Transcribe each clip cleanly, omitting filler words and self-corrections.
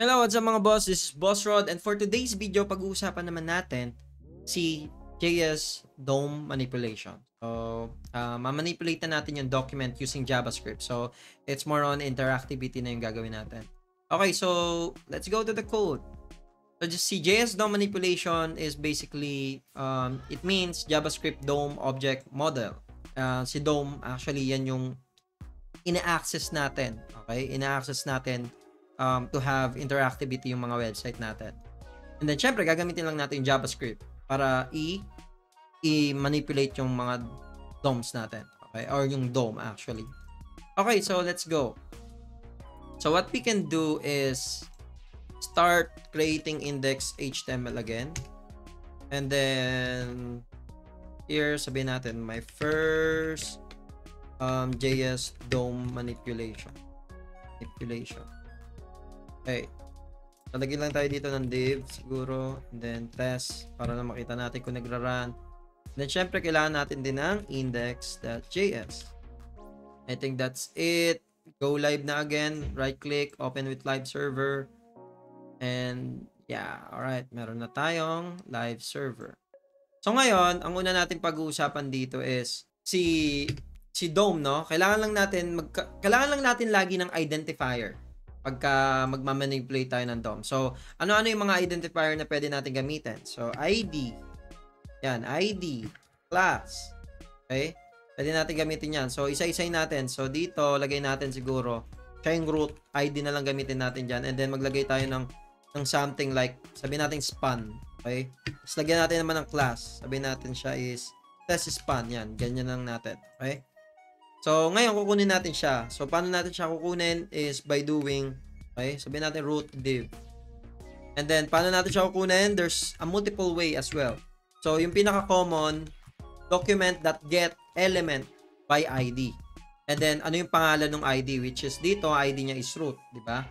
Hello, what's up mga boss? This is Boss Rod, and for today's video, pag-uusapan naman natin si JS DOM manipulation. So, ma-manipulate na natin yung document using JavaScript. So, it's more on interactivity na yung gagawin natin. Okay, so let's go to the code. So, just si JS DOM manipulation is basically, it means JavaScript DOM object model. Si DOM, actually, yan yung ina-access natin. Okay, ina-access natin to have interactivity yung mga website natin. And then, syempre, gagamitin lang natin yung JavaScript para i-manipulate yung mga DOMs natin. Okay? Or yung DOM, actually. Okay, so let's go. So, what we can do is start creating index HTML again. And then, here, sabihin natin, my first JS DOM manipulation. Okay. Talagyan lang tayo dito ng div siguro. And then test para na makita natin kung nagra-run. Then syempre kailangan natin din ng index.js. I think that's it. Go live na again. Right click, open with live server. And yeah, alright. Meron na tayong live server. So ngayon, ang una natin pag-uusapan dito is si DOM, no? Kailangan lang natin lagi ng identifier pagka magmamanipulate tayo ng DOM. So, ano-ano yung mga identifier na pwede natin gamitin? So, ID. Yan, ID. Class. Okay? Pwede natin gamitin yan. So, isa-isay natin. So, dito, lagay natin siguro, siya yung root. ID na lang gamitin natin dyan. And then, maglagay tayo ng something like, sabihin natin span. Okay? Tapos, lagyan natin naman ng class. Sabihin natin siya is test span. Yan. Ganyan lang natin. Okay? So, ngayon, kukunin natin siya. So, paano natin siya kukunin is by doing, okay, sabihin natin root div. And then, paano natin siya kukunin? There's a multiple way as well. So, yung pinaka-common, document.get element by ID. And then, ano yung pangalan ng ID? Which is dito, ID niya is root, di ba?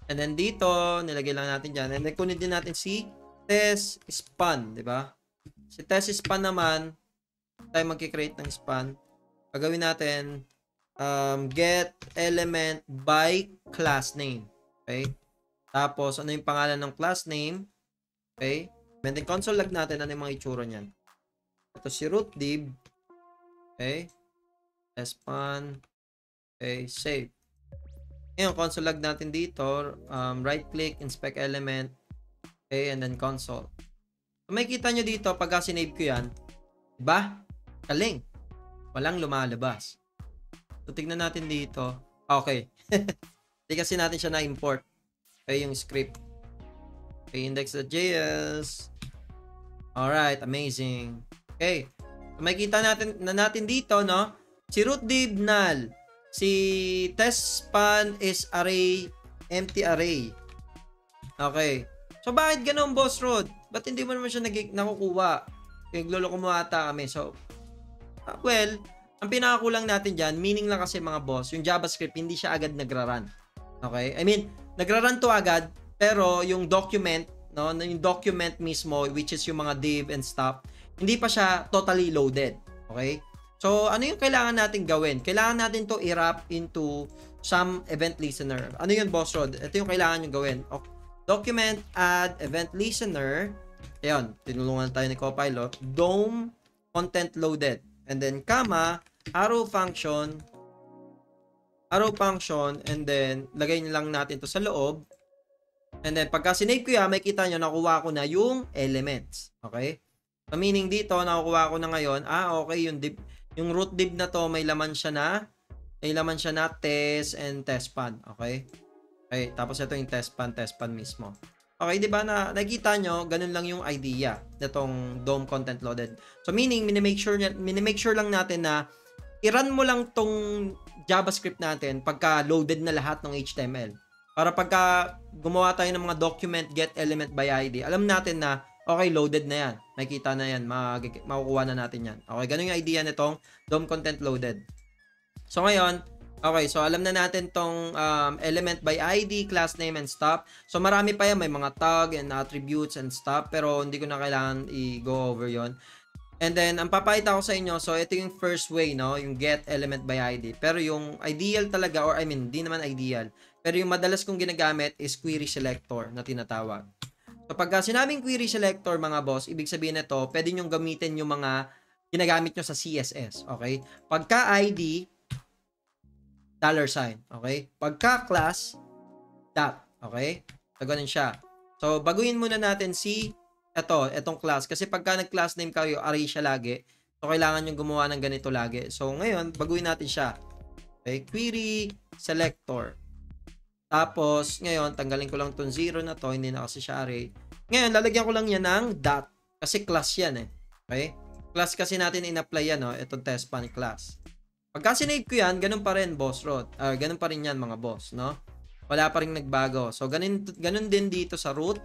And then, dito, nilagay lang natin dyan. And then, kunin din natin si test span, di ba? Si test span naman, tayo magkikreate ng span. Gagawin natin get element by class name. Okay? Tapos, ano yung pangalan ng class name? Okay? And then, console log natin ano yung mga itsura niyan. Ito si root div. Okay? Span. Okay, save. Ngayon, console log natin dito. Right click, inspect element. Okay, and then console. So, may kita nyo dito, pagka sinave ko yan, diba? Kaling. Walang lumalabas. So, tignan natin dito. Okay. Hindi kasi natin siya na-import. Okay, yung script. Okay, index.js. Alright, amazing. Okay. So, makikita natin dito, no? Si root div null. Si test span is array, empty array. Okay. So, bakit ganun, Boss Rod? Ba't hindi mo naman siya nakukuha? Nagloloko mo ata kami. So, well, ang pinakakulang natin dyan, meaning lang kasi mga boss, yung JavaScript, hindi siya agad nagra-run. Okay? I mean, nagra-run to agad, pero yung document, no, yung document mismo, which is yung mga div and stuff, hindi pa siya totally loaded. Okay? So, ano yung kailangan natin gawin? Kailangan natin to i-wrap into some event listener. Ano yun, Boss Rod? Ito yung kailangan nyo gawin. Okay. Document add event listener. Ayan, tinulungan tayo ni Copilot. DOM content loaded. And then, comma, arrow function, and then, lagay lang natin to sa loob. And then, pagka sinave ko yan, makikita nyo, nakuha ko na yung elements. Okay? So, meaning dito, nakukuha ko na ngayon, okay, yung root div na to, may laman siya na test and test span. Okay? Okay, tapos ito yung test span mismo. Okay, di ba na nakita nyo, ganun lang yung idea nitong DOM content loaded. So, meaning, minimake sure lang natin na i-run mo lang tong JavaScript natin pagka loaded na lahat ng HTML. Para pagka gumawa tayo ng mga document get element by ID, alam natin na, okay, loaded na yan. Makikita na yan, makukuha na natin yan. Okay, ganun yung idea nitong DOM content loaded. So, ngayon, okay, so alam na natin tong element by ID, class name, and stuff. So, marami pa yan. May mga tag and attributes and stuff. Pero, hindi ko na kailangan i-go over yon. And then, ang papakita ko sa inyo, so, ito yung first way, no? Yung get element by ID. Pero, yung ideal talaga, or I mean, di naman ideal. Pero yung madalas kong ginagamit is query selector na tinatawag. So, pagka sinabing query selector, mga boss, ibig sabihin nito, pwede nyo gamitin yung mga ginagamit nyo sa CSS. Okay? Pagka ID, $sign. Okay? Pagka class, dot. Okay? So, ganun siya. So, baguhin muna natin etong class. Kasi pagka nag-class name kayo, array siya lagi. So, kailangan yung gumawa ng ganito lagi. So, ngayon, baguhin natin siya. Okay? Query selector. Tapos, ngayon, tanggalin ko lang tong 0 na to. Hindi na kasi siya array. Ngayon, lalagyan ko lang yan ng dot. Kasi class yan eh. Okay? Class kasi natin in-apply yan, no? Itong test pan class. Pagka sinave ko yan, ganun pa rin, boss root. Ganun pa rin yan, mga boss, no? Wala pa rin nagbago. So, ganun din dito sa root.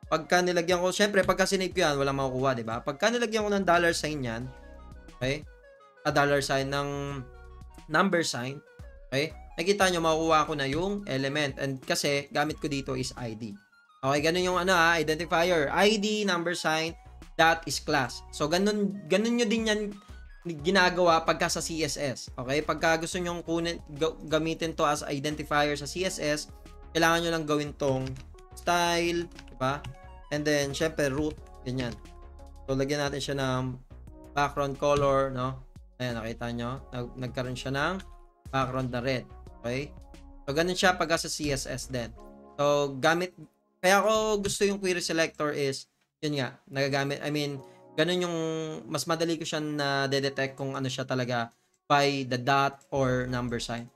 Pagka nilagyan ko, syempre, pagka sinave ko yan, walang makukuha, di ba? Pagka nilagyan ko ng $sign yan, okay? $sign ng number sign, okay? Nakita nyo, makukuha ko na yung element. And kasi, gamit ko dito is ID. Okay, ganun yung identifier. ID, number sign, that is class. So, ganun nyo din yan ginagawa pagka sa CSS. Okay? Pagka gusto nyo gamitin to as identifier sa CSS, kailangan nyo lang gawin tong style, diba? And then, syempre, root, ganyan. So, lagyan natin siya ng background color, no? Ayan, nakita nyo? Nagkaroon siya ng background na red. Okay? So, ganun siya pagka sa CSS din. So, kaya ako gusto yung query selector is, yun nga, ganun yung, mas madali ko siya na detect kung ano siya talaga by the dot or number sign.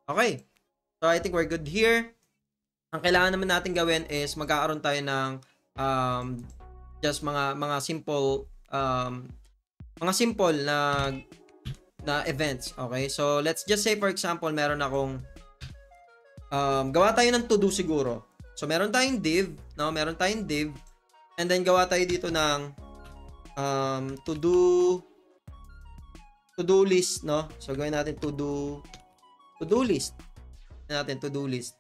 Okay. So, I think we're good here. Ang kailangan naman natin gawin is magkakaroon tayo ng just mga simple na events. Okay. So, let's just say for example, meron akong gawa tayo ng to-do siguro. So, meron tayong div, no? Meron tayong div. And then, gawa tayo dito ng to-do list, no? So, gawin natin to-do list. To-do list.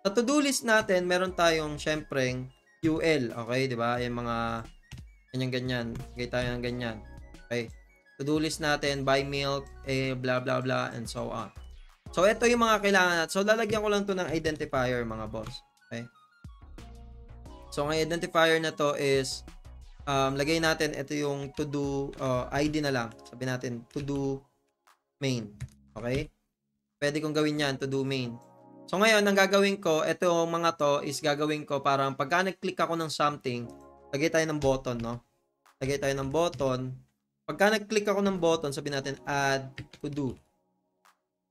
Sa to-do list natin, meron tayong, syempre, UL. Okay, di ba? Yung mga, ganyan. Gawin tayo ng ganyan. Okay. To-do list natin, buy milk, blah, blah, blah, and so on. So, ito yung mga kailangan natin. So, lalagyan ko lang to ng identifier, mga boss. Okay. So, ang identifier na to is, lagay natin, ito yung to-do, ID na lang. Sabi natin, to-do main. Okay? Pwede kong gawin yan, to-do main. So, ngayon, ang gagawin ko, ito mga to is gagawin ko parang pagka nag-click ako ng something, lagay tayo ng button, no? Lagay tayo ng button. Pagka nag-click ako ng button, sabi natin, add to do.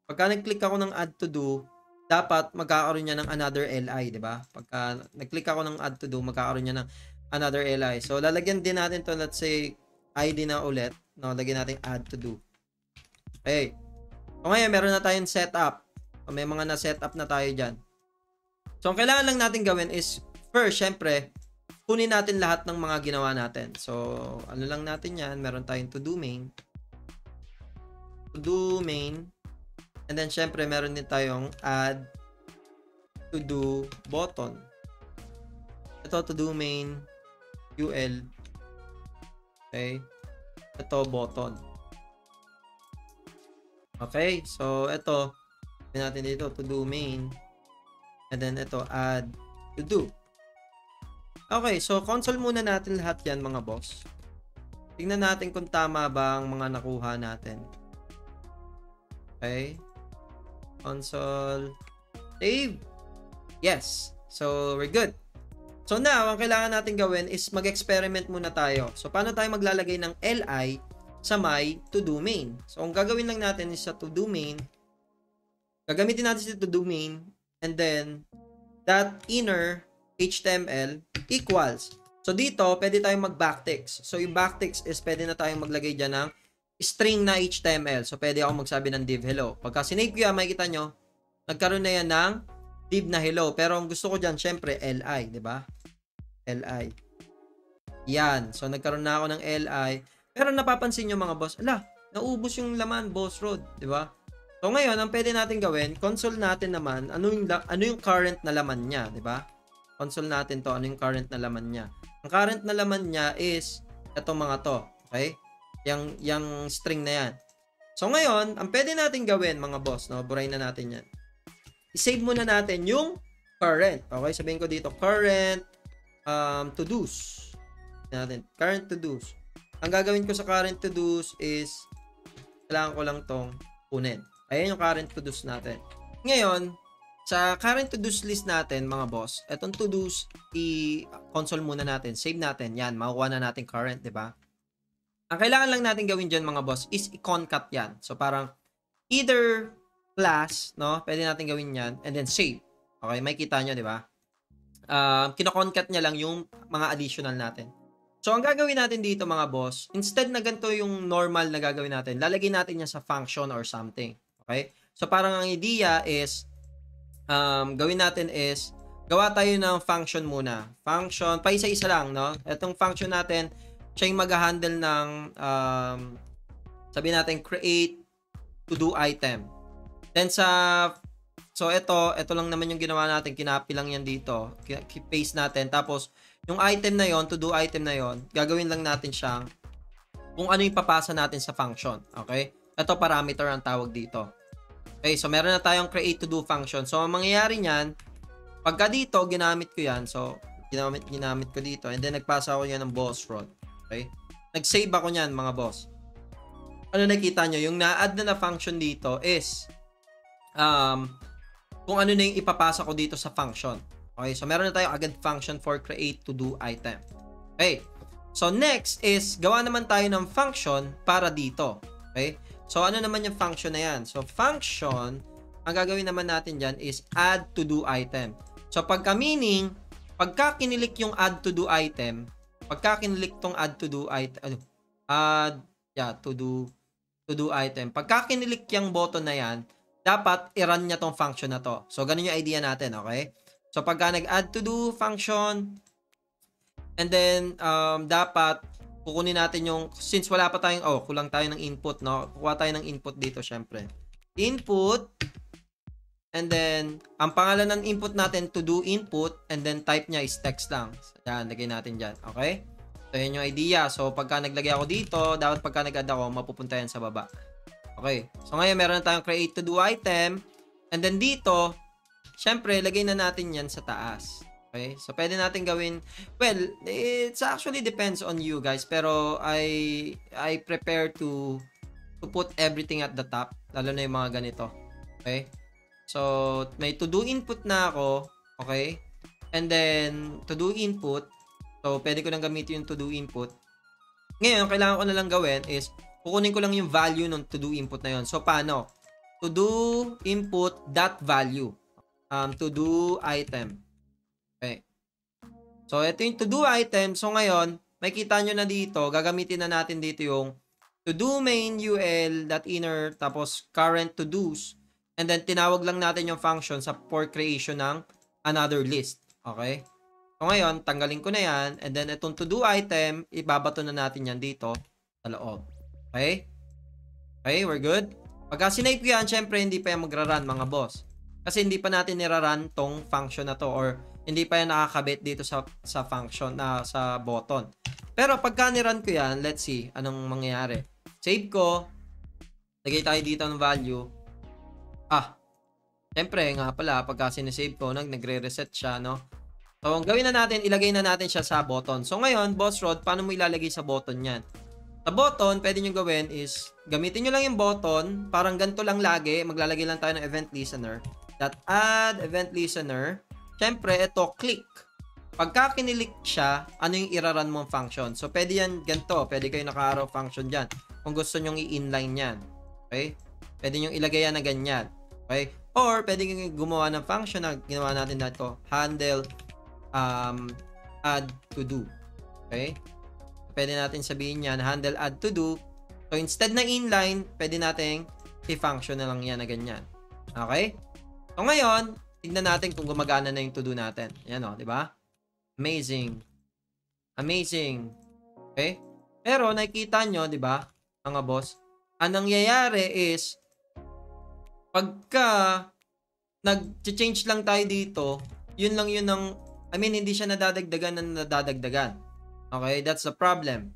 Pagka nag-click ako ng add to do, dapat magkakaroon niya ng another li, di ba? Pagka nag-click ako ng add to do, magkakaroon niya ng another li. So, lalagyan din natin to, let's say, ID na ulit. No, lagyan natin add to do. Okay. So, ngayon, meron na tayong setup. So, may mga na-setup na tayo dyan. So, ang kailangan lang natin gawin is, first, syempre, kunin natin lahat ng mga ginawa natin. So, ano lang natin yan? Meron tayong to-do main. To-do main. And then, syempre, meron din tayong add to-do button. Ito, to-do main. UL. Okay. Ito, button. Okay. So, ito. Natin dito, to do main. And then, ito, add to do. Okay. So, console muna natin lahat yan, mga boss. Tingnan natin kung tama ba ang mga nakuha natin. Okay. Console. Save. Yes. So, we're good. So now, ang kailangan natin gawin is mag-experiment muna tayo. So, paano tayo maglalagay ng li sa my to-do main? So, ang gagawin lang natin is sa to-do main, gagamitin natin sa to-do main, and then, that inner HTML equals. So, dito, pwede tayong mag-backticks. So, yung backticks is pwede na tayong maglagay dyan ng string na HTML. So, pwede ako magsabi ng div hello. Pagka sinave ko yan, makikita nyo, nagkaroon na yan ng div na hello. Pero ang gusto ko dyan, syempre, li, di ba? Li. Yan. So, nagkaroon na ako ng li. Pero napapansin nyo mga boss, naubos yung laman, boss road, di ba? So, ngayon, ang pwede natin gawin, console natin naman, ano yung current na laman niya, di ba? Console natin to, ano yung current na laman niya. Ang current na laman niya is, itong mga to, okay? Yang string na yan. So, ngayon, ang pwede natin gawin, mga boss, no? Burahin na natin yan. i-save muna natin yung current. Okay, sabihin ko dito, current to-dos. Natin, current to-dos. Ang gagawin ko sa current to-dos is, kailangan ko lang tong kunin. Ayan yung current to-dos natin. Ngayon, sa current to-dos list natin, mga boss, etong to-dos, i-console muna natin, save natin. Yan, makukuha na natin current, di ba? Ang kailangan lang natin gawin dyan, mga boss, is i-concat yan. So, parang, either class, no? Pwede natin gawin yan, and then save. Okay, may kita nyo, di ba? Kino-concat niya lang yung mga additional natin. So, ang gagawin natin dito, mga boss, instead na ganito yung normal na gagawin natin, lalagay natin yan sa function or something. Okay? So, parang ang idea is, gawin natin is, gawa tayo ng function muna. Function, pa isa-isa lang, no? Itong function natin, siya yung mag-handle ng, sabihin natin, create to-do item. Then so ito lang naman yung ginawa natin, kinopy lang yan dito, paste natin, tapos, yung item na yon, to-do item na yon, gagawin lang natin siyang kung ano yung papasa natin sa function. Okay? Ito parameter ang tawag dito. Okay, so meron na tayong create to-do function. So, ang mangyayari niyan, pagka dito, ginamit ko yan. So, ginamit ko dito. And then, nagpasa ako yan ng boss rod. Okay? Nag-save ako niyan, mga boss. Ano nakita nyo? Yung na-add na function dito is kung ano na yung ipapasa ko dito sa function. Okay, so meron na tayo agad function for create to-do item. Okay, so next is gawa naman tayo ng function para dito. Okay, so ano naman yung function na yan? So function, ang gagawin naman natin dyan is add to-do item. So pagka kinilik yung add to-do item, pagka kinilik tong add to-do item, to-do item, pagka kinilik yung button na yan, dapat i-run niya tong function na to. So ganun yung idea natin, okay? So, pagka nag-add to do function, and then, dapat, kukunin natin yung, since wala pa tayong, kulang tayo ng input, no? Kukuha tayo ng input dito, syempre. Input, and then, ang pangalan ng input natin, to do input, and then type niya is text lang. So, yan, lagay natin dyan, okay? So, yun yung idea. So, pagka naglagay ako dito, dapat pagka nag-add ako, mapupunta yan sa baba. Okay. So, ngayon, meron na tayong create to do item, and then dito, syempre, lagay na natin yan sa taas. Okay? So, pwede natin gawin, well, it's actually depends on you guys, pero I prepare to put everything at the top, lalo na yung mga ganito. Okay? So, may to-do input na ako, okay? And then, to-do input, so, pwede ko nang gamitin yung to-do input. Ngayon, kailangan ko na lang gawin is, kukunin ko lang yung value ng to-do input na yon. So, paano? To-do input dot value. To-do item. Okay. So, ito yung to-do item. So, ngayon, makikita nyo na dito, gagamitin na natin dito yung to-do main ul.inner, tapos current to-dos, and then tinawag lang natin yung function for creation ng another list. Okay? So, ngayon, tanggalin ko na yan, and then itong to-do item, ibabato na natin yan dito sa loob. Okay? Okay, we're good? Pagka sinave ko yan, syempre, hindi pa yan magra-run, mga boss. Kasi hindi pa natin nira-run tong function na to or hindi pa yan nakakabit dito sa function na sa button. Pero pagka ni-run ko yan, let's see anong mangyayari. Save ko. Lagay tayo dito ng value. Siyempre nga pala pagka sinesave ko, nagre-reset siya, no? So, ang gawin na natin, ilagay na natin siya sa button. So, ngayon, Boss Rod, paano mo ilalagay sa button yan? Sa button, pwede nyo gawin is, gamitin nyo lang yung button, parang ganito lang lagi, maglalagay lang tayo ng event listener. Add event listener. Siyempre, ito, click. Pagka kinilik siya, ano yung iraran mong function? So, pwede yan ganito. Pwede kayo naka-arrow function dyan. Kung gusto nyong i-inline yan. Okay? Pwede nyong ilagay yan na ganyan. Okay? Or, pwede kayong gumawa ng function na ginawa natin dito. Handle add to do. Okay? Pwede natin sabihin yan, handle add to do. So, instead na inline, pwede natin i-function na lang yan na ganyan. Okay? So, ngayon, tignan natin kung gumagana na yung to-do natin. Yan o, di ba? Amazing. Amazing. Okay? Pero, nakikita nyo, di ba, mga boss, ang nangyayari is, pagka nag-change lang tayo dito, yun lang yun ng, hindi siya nadadagdagan na nadadagdagan. Okay? That's the problem.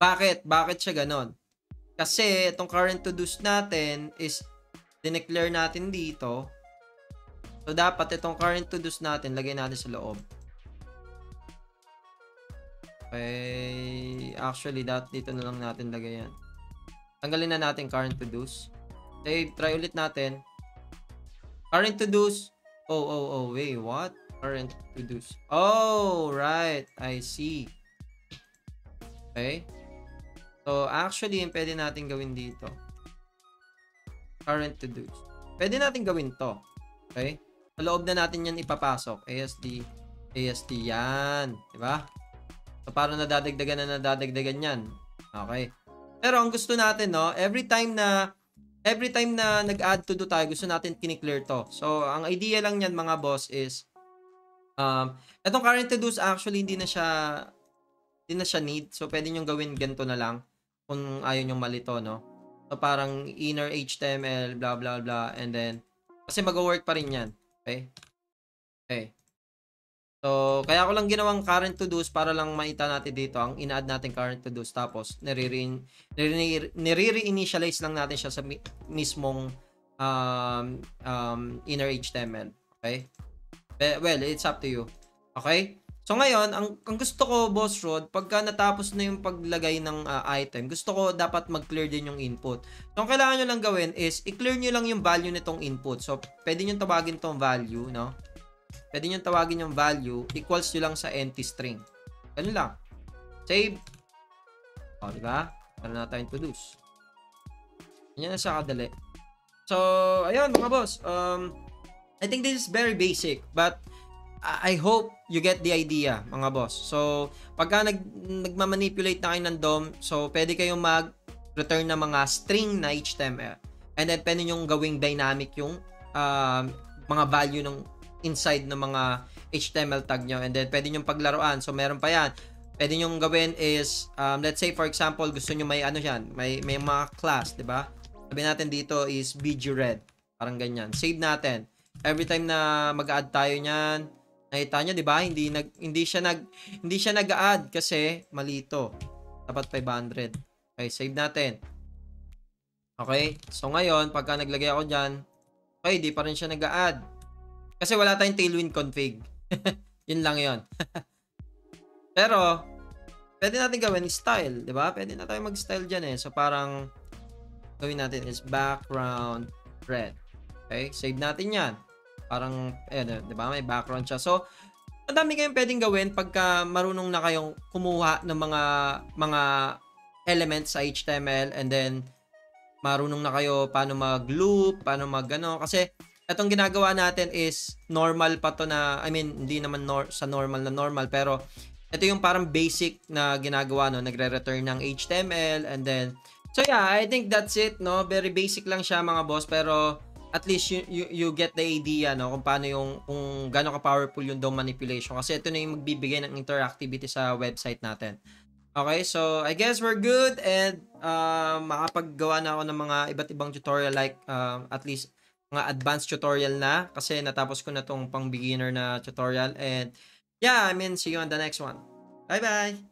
Bakit? Bakit siya ganon? Kasi, itong current to-dos natin is, dineclare natin dito, So, dapat itong current to-dos natin, lagay natin sa loob. Okay. Actually, dito na lang natin lagay yan. Tanggalin na natin current to-dos. Save. Try ulit natin. Current to-dos. Oh, wait, what? Current to-dos. Oh, right. I see. Okay. So, actually, yung pwede natin gawin dito. Current to-dos. Pwede natin gawin to. Okay. Sa loob na natin yan ipapasok. ASD yan. Diba? So, parang nadadagdagan yan. Okay. Pero ang gusto natin, no, every time na nag-add to do tayo, gusto natin kiniklear to. So, ang idea lang yan, mga boss, is itong current to do's actually hindi na siya need. So, pwede nyo gawin ganito na lang kung ayaw nyo malito, no? So, parang inner HTML, blah, blah, blah, and then, kasi mag-work pa rin yan. Okay? Okay. So, kaya ko lang ginawang current to do's para lang maita natin dito ang ina-add natin current to do's, tapos nire-initialize lang natin siya sa mismong inner HTML. Okay? Well, it's up to you. Okay? So, ngayon, ang gusto ko, Boss Rod, pagka natapos na yung paglagay ng item, gusto ko dapat mag-clear din yung input. So, ang kailangan nyo lang gawin is, i-clear nyo lang yung value nitong input. So, pwede nyo tawagin tong value, no? Pwede nyo tawagin yung value, equals nyo lang sa empty string. Ganun lang. Save. O, diba? Ano na tayong to-dos. Yan na siya kadali. So, ayun, mga boss. I think this is very basic, but I hope you get the idea, mga boss. So, pagka nagmamanipulate na kayo ng DOM, so, pwede kayong mag-return ng mga string na HTML. And then, pwede nyo gawing dynamic yung mga value ng inside ng mga HTML tag nyo. And then, pwede nyo paglaruan. So, meron pa yan. Pwede nyo gawin is, let's say, for example, gusto nyo may ano yan, may mga class, di ba? Sabi natin dito is BGRed. Parang ganyan. Save natin. Every time na mag-add tayo niyan, nakita nyo, di ba? Hindi siya nag-add kasi mali ito. Dapat 500. Okay, save natin. Okay? So, ngayon, pagka naglagay ako dyan, okay, di pa rin siya nag-add. Kasi wala tayong Tailwind config. Yun lang yun. Pero, pwede natin gawin style, di ba? Pwede na tayo mag-style dyan eh. So, parang, gawin natin is background red. Okay? Save natin yan. Parang, di ba? May background siya. So, ang dami kayong pwedeng gawin pagka marunong na kayong kumuha ng mga elements sa HTML, and then marunong na kayo paano mag-loop, paano mag-ano. Kasi, itong ginagawa natin is normal pa to na, I mean, hindi naman sa normal na normal, pero ito yung parang basic na ginagawa, no? Nagre-return ng HTML, and then, so yeah, I think that's it, no? Very basic lang siya, mga boss, pero at least you get the idea, no, kung paano kung gaano ka-powerful yung DOM manipulation, kasi ito na yung magbibigay ng interactivity sa website natin. Okay, so I guess we're good, and makapaggawa na ako ng mga iba't ibang tutorial, like at least mga advanced tutorial na, kasi natapos ko na tong pang beginner na tutorial. And yeah, I mean, see you on the next one. Bye bye.